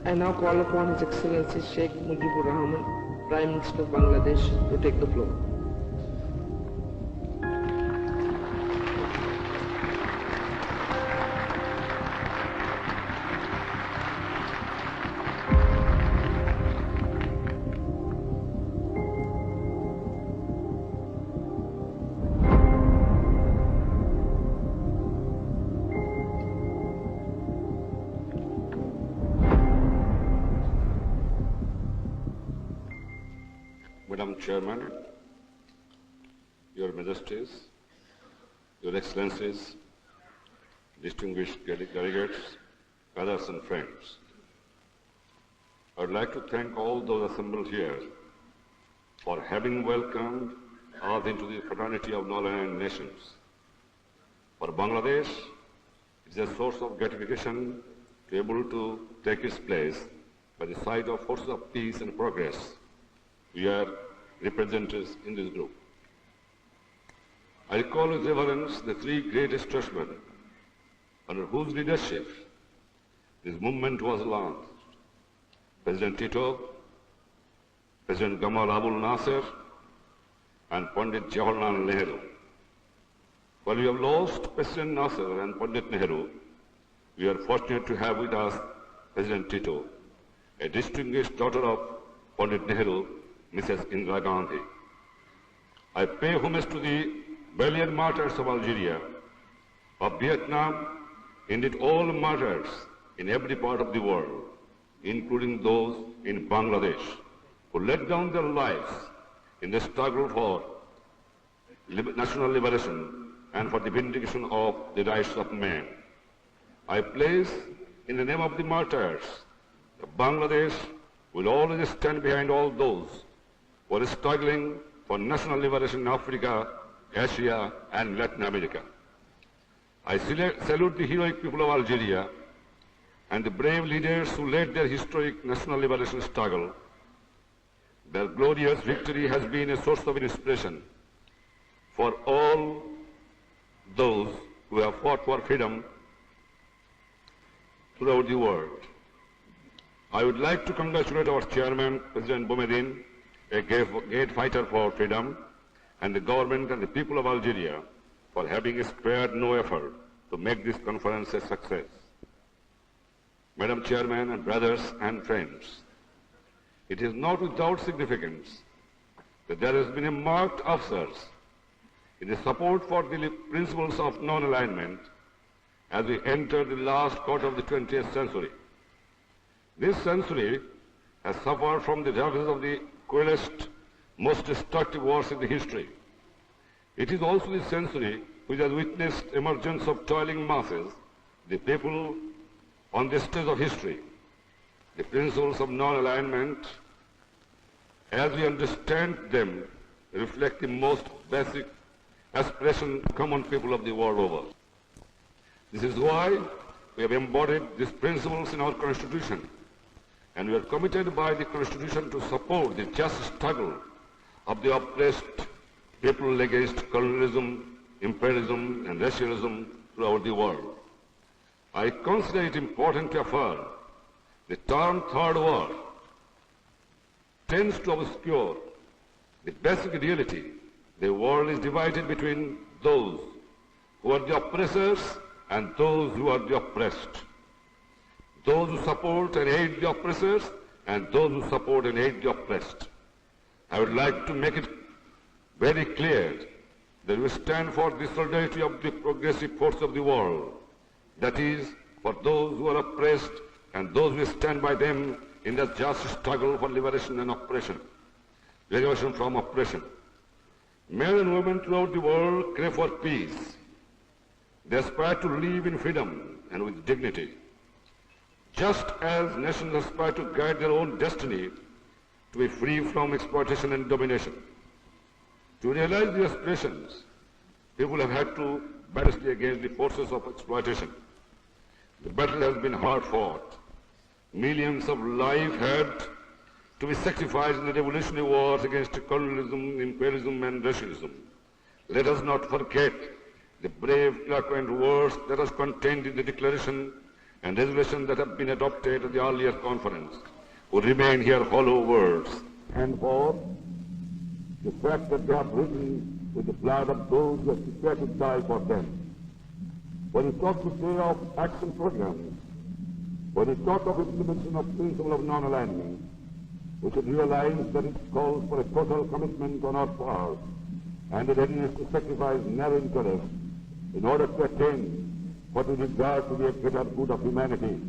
I now call upon His Excellency Sheikh Mujibur Rahman, Prime Minister of Bangladesh, to take the floor. Madam Chairman, Your Majesties, Your Excellencies, distinguished delegates, brothers and friends, I would like to thank all those assembled here for having welcomed us into the fraternity of non-aligned nations. For Bangladesh, it is a source of gratification to be able to take its place by the side of forces of peace and progress. We are representatives in this group. I recall with reverence the three great statesmen under whose leadership this movement was launched: President Tito, President Gamal Abdel Nasser, and Pandit Jawaharlal Nehru. While we have lost President Nasser and Pandit Nehru, we are fortunate to have with us President Tito, a distinguished daughter of Pandit Nehru, Mrs. Indira Gandhi. I pay homage to the valiant martyrs of Algeria, of Vietnam, indeed all martyrs in every part of the world, including those in Bangladesh, who laid down their lives in the struggle for national liberation and for the vindication of the rights of man. I place in the name of the martyrs that Bangladesh will always stand behind all those who are struggling for national liberation in Africa, Asia, and Latin America. I salute the heroic people of Algeria and the brave leaders who led their historic national liberation struggle. Their glorious victory has been a source of inspiration for all those who have fought for freedom throughout the world. I would like to congratulate our chairman, President Boumediene, a great fighter for freedom, and the government and the people of Algeria for having spared no effort to make this conference a success. Madam Chairman and brothers and friends, it is not without significance that there has been a marked upsurge in the support for the principles of non-alignment as we enter the last quarter of the 20th century. This century has suffered from the ravages of the cruelest, most destructive wars in the history. It is also the century which has witnessed emergence of toiling masses, the people on the stage of history. The principles of non-alignment, as we understand them, reflect the most basic aspiration of common people of the world over. This is why we have embodied these principles in our Constitution, and we are committed by the Constitution to support the just struggle of the oppressed people against colonialism, imperialism, and racialism throughout the world. I consider it important to affirm the term Third World tends to obscure the basic reality. The world is divided between those who are the oppressors and those who are the oppressed. Those who support and aid the oppressors and those who support and aid the oppressed. I would like to make it very clear that we stand for the solidarity of the progressive force of the world. That is, for those who are oppressed and those who stand by them in the just struggle for liberation and oppression, liberation from oppression. Men and women throughout the world crave for peace. They aspire to live in freedom and with dignity. Just as nations aspire to guide their own destiny to be free from exploitation and domination. To realize these aspirations, people have had to battle against the forces of exploitation. The battle has been hard fought. Millions of lives had to be sacrificed in the revolutionary wars against colonialism, imperialism, and racialism. Let us not forget the brave, eloquent words that are contained in the Declaration and resolutions that have been adopted at the earlier conference would remain here hollow words. And fourth, the fact that they have written with the blood of those who have prepared to die for them. When we talk today of action programs, when we talk of implementation of principle of non-alignment, we should realize that it calls for a total commitment on our part and a readiness to sacrifice narrow interests in order to attain what we regard to be a greater good of humanity.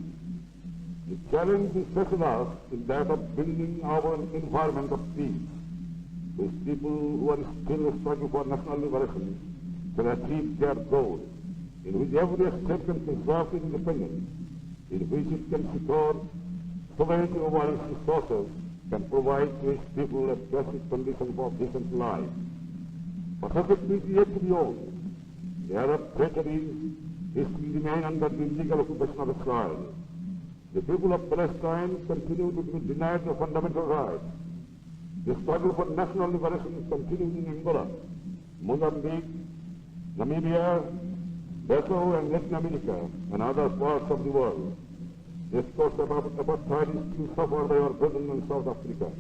The challenge is facing us is that of building our environment of peace, with people who are still struggling for national liberation can achieve their goal, in which every state can preserve its independence, in which it can secure sovereignty over its resources, can provide to its people a basic condition for decent life. But such a peace is yet to be owned. The Arab territories is to remain under the illegal occupation of Israel. The people of Palestine continue to be denied their fundamental rights. The struggle for national liberation continues in Angola, Mozambique, Namibia, Lesotho and Latin America and other parts of the world. This course of apartheid is still suffered by our brethren in South Africa.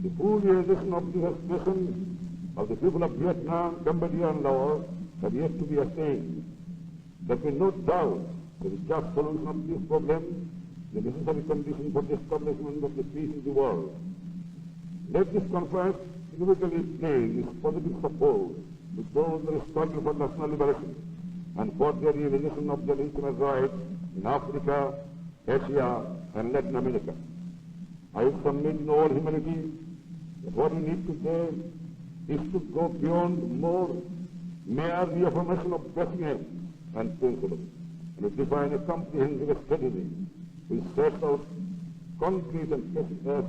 The full realization of the aspiration of the people of Vietnam, Cambodia and Laos have yet to be attained. There can be no doubt that the just solution of this problem is the necessary condition for the establishment of the peace in the world. Let this conference inevitably play this positive support with those who struggle for national liberation and for the realization of their human rights in Africa, Asia, and Latin America. I would submit in all humility that what we need today is to go beyond mere reaffirmation of basic aims and principles, and to define a comprehensive strategy which sets out concrete and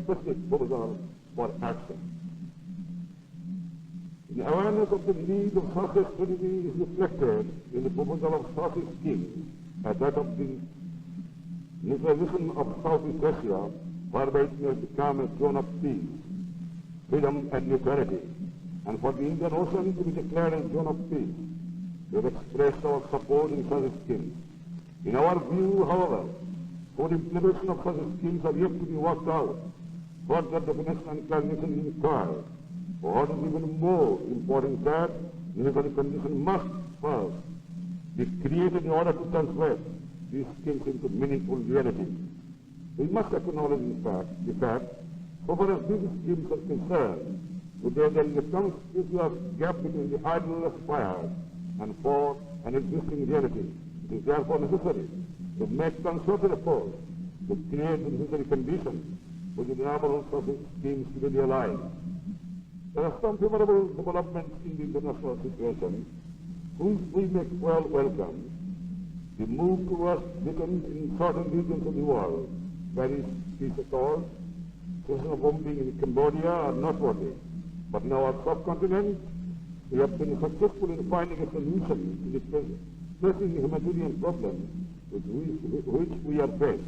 specific proposals for action. The awareness of the need of such a strategy is reflected in the proposal of such a scheme as that of the nuclearization of Southeast Asia, whereby it may become a zone of peace, freedom and neutrality, and for the Indian Ocean to be declared a zone of peace. We have expressed our support in such schemes. In our view, however, for the implementation of such schemes are yet to be worked out. Further definition and clarification is required. For what is even more important that necessary condition must first be created in order to translate these schemes into meaningful reality. We must acknowledge the fact, so far as these schemes are concerned, today there is a conspicuous gap between the ideal aspired and for an existing reality. It is therefore necessary to make concerted efforts to create the necessary conditions which enable such schemes to be realized. There are some favorable developments in the international situation which we make well welcome. The move towards weapons in certain regions of the world, Paris Peace Accord, cessation bombing in Cambodia are noteworthy. But in our subcontinent, we have been successful in finding a solution to the pressing humanitarian problems with which we are faced.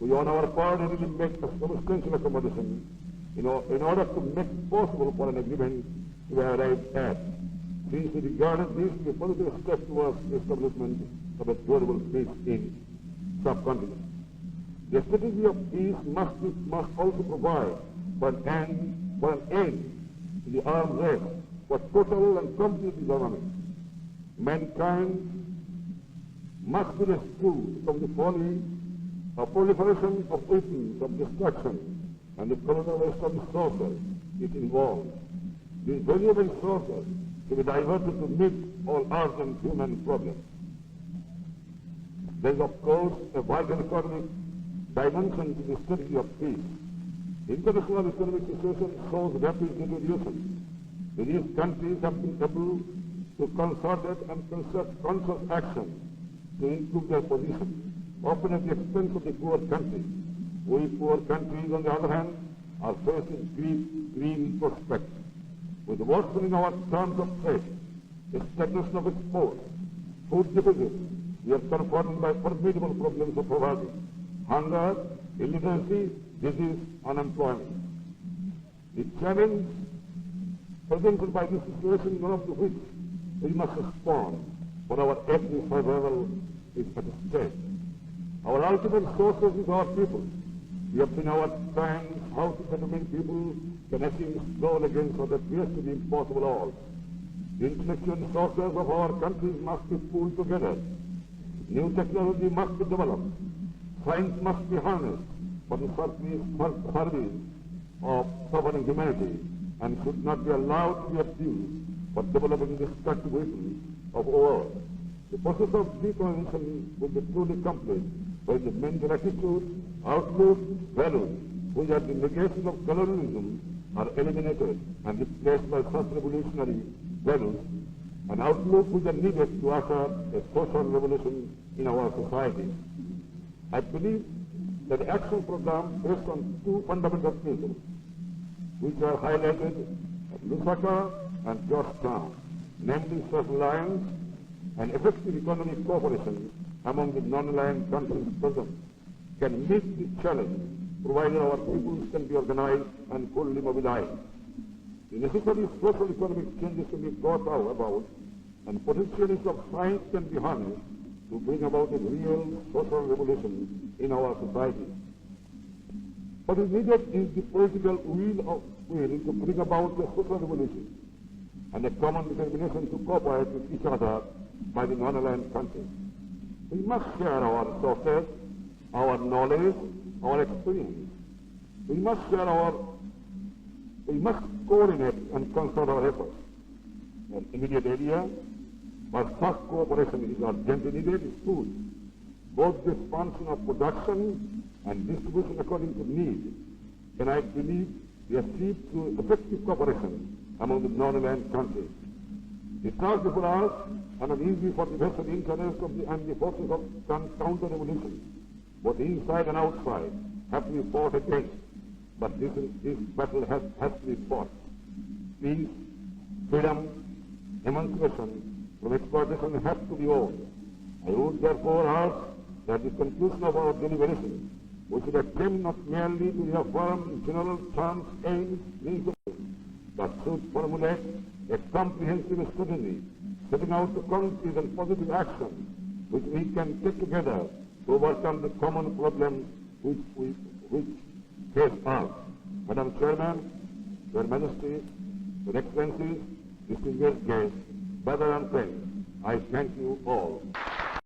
We on our part really make a substantial accommodation in order to make it possible for an agreement to arrive at. Since we regarded this as a positive step towards the establishment of a durable peace in subcontinent. The strategy of peace must also provide for an end to the arms race, for total and complete disarmament. Mankind must be rescued from the folly of proliferation of weapons of destruction and the colonial waste of resources it involves. These valuable resources to be diverted to meet all urgent human problems. There is, of course, a vital economic dimension to the strategy of peace. The international economic situation shows rapid deterioration. These countries have been able to concerted and conscious action to improve their position, often at the expense of the poor countries. We poor countries, on the other hand, are facing green prospects. With worsening our terms of trade, the stagnation of exports, food deficit, we are confronted by formidable problems of poverty, hunger, illiteracy, disease, unemployment. The challenge presented by this situation, one of which we must respond, for our ethnic survival is at stake. Our ultimate sources is our people. We have seen our times how to determine people can achieve goal against what appears to be impossible odds. The intellectual sources of our countries must be pulled together. New technology must be developed. Science must be harnessed for the service of suffering humanity and should not be allowed to be abused for developing destructive weapons of war. The process of decolonization will be truly complete when the mental attitude, outlook, values, which are the negation of colonialism, are eliminated and replaced by such revolutionary values and outlook which are needed to usher a social revolution in our society. I believe that the action program based on two fundamental principles, which are highlighted at Lusaka and Georgetown, namely self-reliance and effective economic cooperation among the non-aligned countries present, can meet the challenge provided our peoples can be organized and fully mobilized. The necessary social economic changes can be brought about and potentials of science can be harnessed to bring about a real social revolution in our society. What is needed is the political will to bring about the social revolution and a common determination to cooperate with each other by the non-aligned countries. We must share our resources, our knowledge, our experience. We must coordinate and concert our efforts. An immediate area where such cooperation is urgently needed is food. Both the expansion of production and distribution according to need can, I believe, be achieved through effective cooperation among the non-aligned countries. The task before us, and uneasy for the vested interests of and the forces of counter-revolution, both inside and outside, have to be fought against. But this battle has to be fought. Peace, freedom, emancipation from exploitation have to be owned. I would therefore ask that the conclusion of our deliberation, we should attempt not merely to reaffirm general terms, aims, principles, but should formulate a comprehensive strategy, setting out the concrete and positive action which we can take together to overcome the common problems which face us. Madam Chairman, Your Majesty, Your Excellencies, distinguished guests, brother and friends, I thank you all.